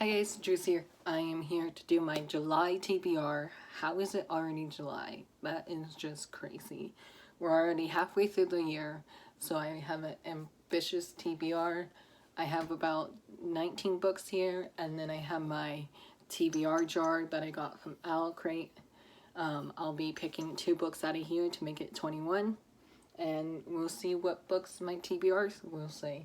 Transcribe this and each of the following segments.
Hi guys, Juice here. I am here to do my July TBR. How is it already July? That is just crazy. We're already halfway through the year, so I have an ambitious TBR. I have about 19 books here, and then I have my TBR jar that I got from Owlcrate. I'll be picking 2 books out of here to make it 21, and we'll see what books my TBRs will say.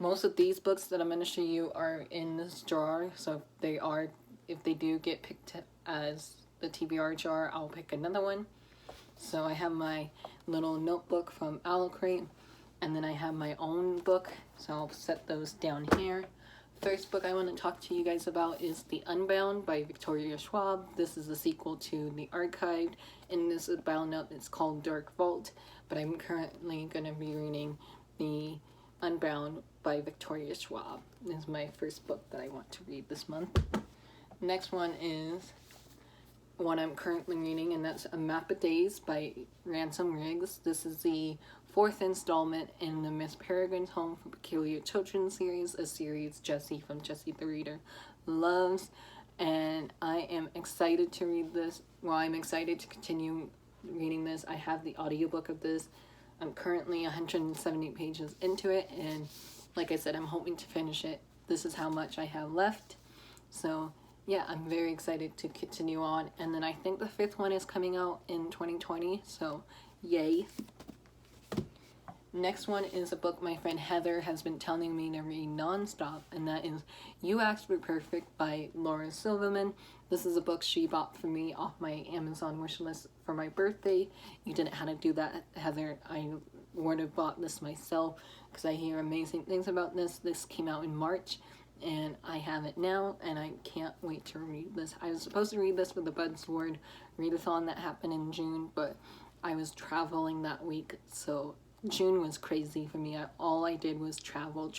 Most of these books that I'm going to show you are in this jar, so if they do get picked as the TBR jar, I'll pick another one. So I have my little notebook from Owlcrate, and then I have my own book, so I'll set those down here. First book I want to talk to you guys about is The Unbound by Victoria Schwab. This is a sequel to The Archived. In this bound up, it's called Dark Vault, but I'm currently going to be reading The Unbound by Victoria Schwab. This is my first book that I want to read this month. Next one is one I'm currently reading, and that's A Map of Days by Ransom Riggs. This is the 4th installment in the Miss Peregrine's Home for Peculiar Children series, a series Jessie from Jessie the Reader loves, and I am excited to read this. Well, I'm excited to continue reading this. I have the audiobook of this. I'm currently 170 pages into it, and like I said, I'm hoping to finish it. This is how much I have left. So yeah, I'm very excited to continue on. And then I think the 5th one is coming out in 2020, so yay. Next one is a book my friend Heather has been telling me to read nonstop, and that is You Asked Me Perfect by Laura Silverman. This is a book she bought for me off my Amazon wish list for my birthday. You didn't have to do that, Heather. I would have bought this myself because I hear amazing things about this. This came out in March, and I have it now, and I can't wait to read this. I was supposed to read this for the Budsword readathon that happened in June, but I was traveling that week, so June was crazy for me. All I did was travel.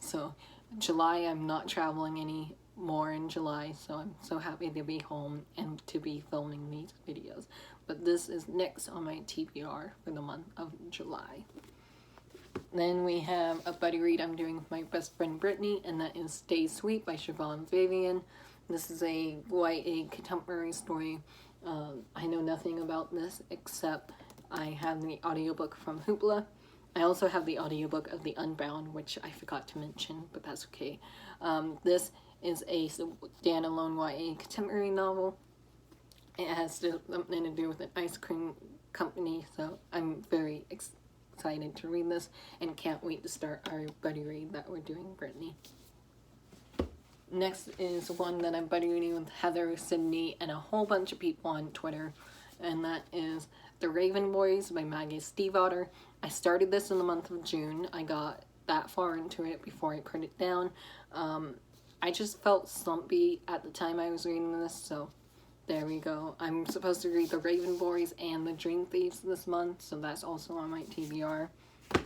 So July, I'm not traveling anymore in July, so I'm so happy to be home and to be filming these videos. But this is next on my TBR for the month of July. Then we have a buddy read I'm doing with my best friend Brittany, and that is Stay Sweet by Siobhan Vivian. This is a YA contemporary story. I know nothing about this except I have the audiobook from Hoopla. I also have the audiobook of The Unbound, which I forgot to mention, but that's okay. This is a standalone YA contemporary novel. It has something to do with an ice cream company, so I'm very excited to read this and can't wait to start our buddy read that we're doing, Brittany. Next is one that I'm buddy reading with Heather, Sydney, and a whole bunch of people on Twitter, and that is The Raven Boys by Maggie Stiefvater. I started this in the month of June. I got that far into it before I put it down. I just felt slumpy at the time I was reading this, so there we go. I'm supposed to read The Raven Boys and The Dream Thieves this month, so that's also on my TBR. And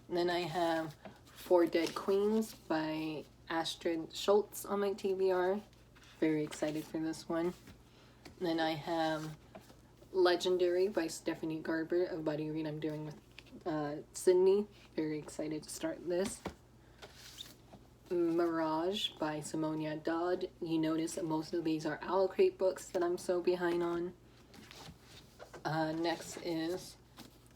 then I have Four Dead Queens by Astrid Schultz on my TBR. Very excited for this one. And then I have Legendary by Stephanie Garber, a buddy read I'm doing with Sydney. Very excited to start this. Mirage by Simonia Dodd. You notice that most of these are Owlcrate books that I'm so behind on. Next is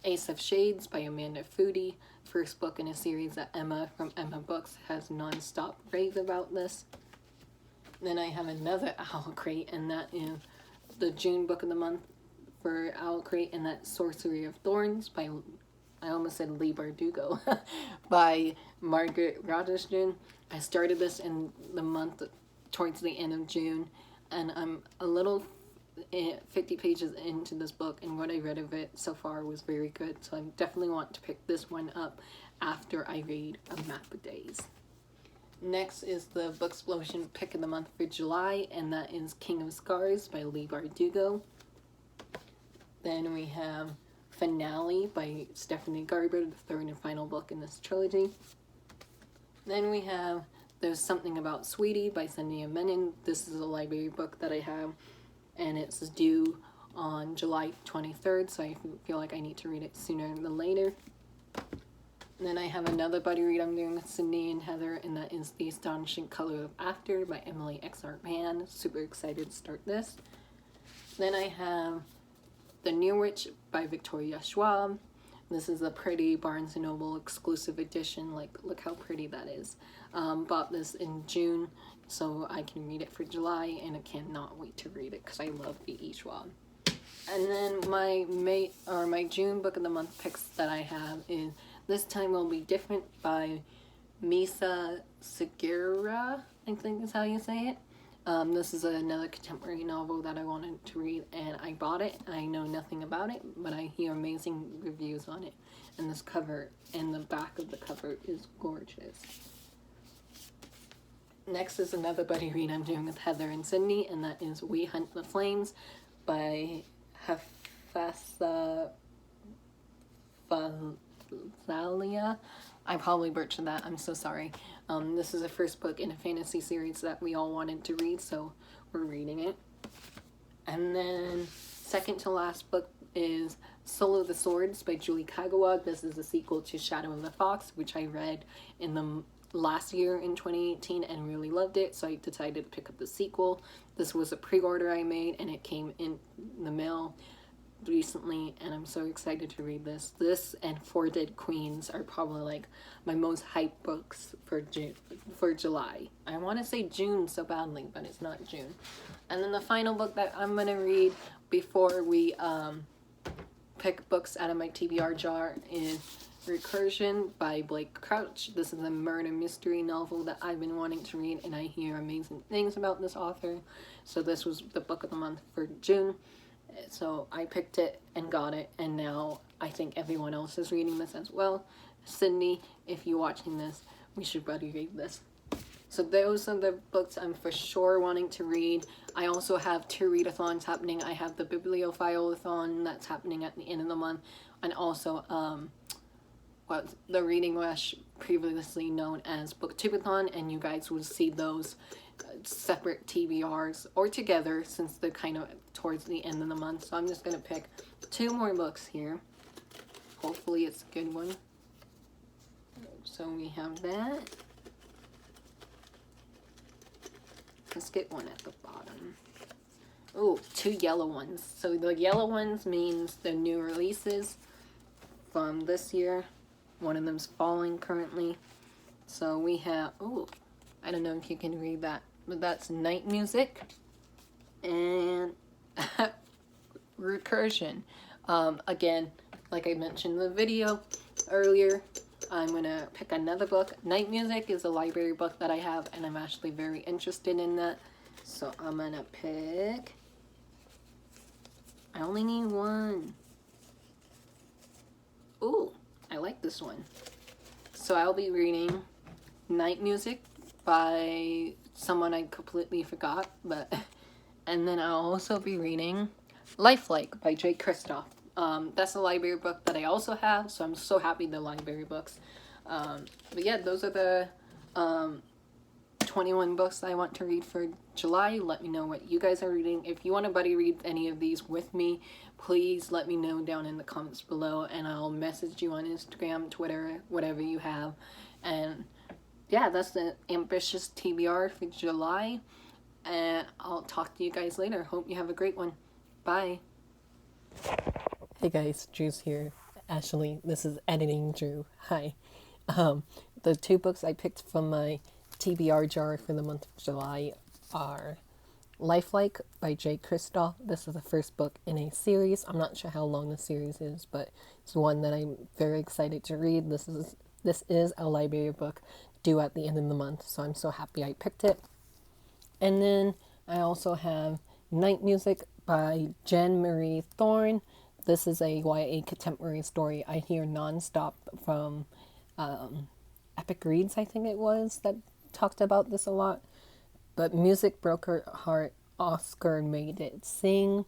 Ace of Shades by Amanda Foody. First book in a series that Emma from Emma Books has non-stop rave about this. Then I have another Owlcrate, and that is the June book of the month for Owlcrate, and that's Sorcery of Thorns by, I almost said Leigh Bardugo, by Margaret Rothschild. I started this in the month towards the end of June, and I'm a little 50 pages into this book, and what I read of it so far was very good, so I definitely want to pick this one up after I read A Map of Days. Next is the Booksplosion pick of the month for July, and that is King of Scars by Leigh Bardugo. Then we have Finale by Stephanie Garber, the 3rd and final book in this trilogy. Then we have There's Something About Sweetie by Sania Menon. This is a library book that I have, and it's due on July 23rd, so I feel like I need to read it sooner than later. Then I have another buddy read I'm doing with Sydney and Heather, and that is The Astonishing Color of After by Emily X.R. Mann. Super excited to start this. Then I have The New Witch by Victoria Schwab. This is a pretty Barnes & Noble exclusive edition. Like, look how pretty that is. Bought this in June, so I can read it for July, and I cannot wait to read it because I love V.E. Schwab. And then my June book of the month picks that I have is This Time Will Be Different by Misa Segura, I think is how you say it. This is another contemporary novel that I wanted to read, and I bought it. I know nothing about it, but I hear amazing reviews on it. And this cover and the back of the cover is gorgeous. Next is another buddy read I'm doing with Heather and Sydney, and that is We Hunt the Flames by Hafsa Fazalia. I probably butchered that. I'm so sorry. This is the first book in a fantasy series that we all wanted to read, so we're reading it. And then second to last book is Solo the Swords by Julie Kagawa. This is a sequel to Shadow of the Fox, which I read in the last year in 2018 and really loved it, so I decided to pick up the sequel. This was a pre-order I made, and it came in the mail recently, and I'm so excited to read this. This and Four Dead Queens are probably like my most hyped books for July. I want to say June so badly, but it's not June. And then the final book that I'm gonna read before we pick books out of my TBR jar is Recursion by Blake Crouch. This is a murder mystery novel that I've been wanting to read, and I hear amazing things about this author. So this was the book of the month for June. So I picked it and got it, and now I think everyone else is reading this as well. Sydney, if you're watching this, we should buddy read this. So those are the books I'm for sure wanting to read. I also have 2 readathons happening. I have the Bibliophile-a-thon that's happening at the end of the month, and also the Reading Rush, previously known as Booktubeathon, and you guys will see those separate TBRs or together since they're kind of towards the end of the month. So I'm just going to pick 2 more books here. Hopefully it's a good one. So we have that. Let's get one at the bottom. Oh, 2 yellow ones. So the yellow ones means the new releases from this year. One of them's falling currently. So we have, oh, I don't know if you can read that, but that's Night Music and Recursion. Again, like I mentioned in the video earlier, I'm gonna pick another book. Night Music is a library book that I have, and I'm actually very interested in that. So I'm gonna pick, I only need one. Ooh, I like this one. So I'll be reading Night Music by someone I completely forgot, but and then I'll also be reading Lifelike by Jay Kristoff. That's a library book that I also have, so I'm so happy the library books. But yeah, those are the 21 books I want to read for July. Let me know what you guys are reading. If you want to buddy read any of these with me, please let me know down in the comments below, and I'll message you on Instagram, Twitter, whatever you have. And yeah, that's the ambitious TBR for July, and I'll talk to you guys later. Hope you have a great one. Bye. Hey guys, Drew's here. Ashley, this is Editing Drew. Hi. The 2 books I picked from my TBR jar for the month of July are Lifelike by Jay Kristoff. This is the first book in a series. I'm not sure how long the series is, but it's one that I'm very excited to read. This is a library book due at the end of the month, so I'm so happy I picked it. And then I also have Night Music by Jen Marie Thorne. This is a YA contemporary story I hear nonstop from Epic Reads, I think it was, that talked about this a lot. But music broke her heart. Oscar made it sing.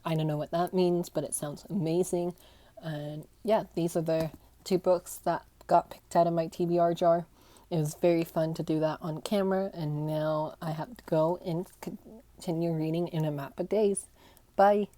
I don't know what that means, but it sounds amazing. And yeah, these are the 2 books that got picked out of my TBR jar. It was very fun to do that on camera, and now I have to go and continue reading in a map of days. Bye.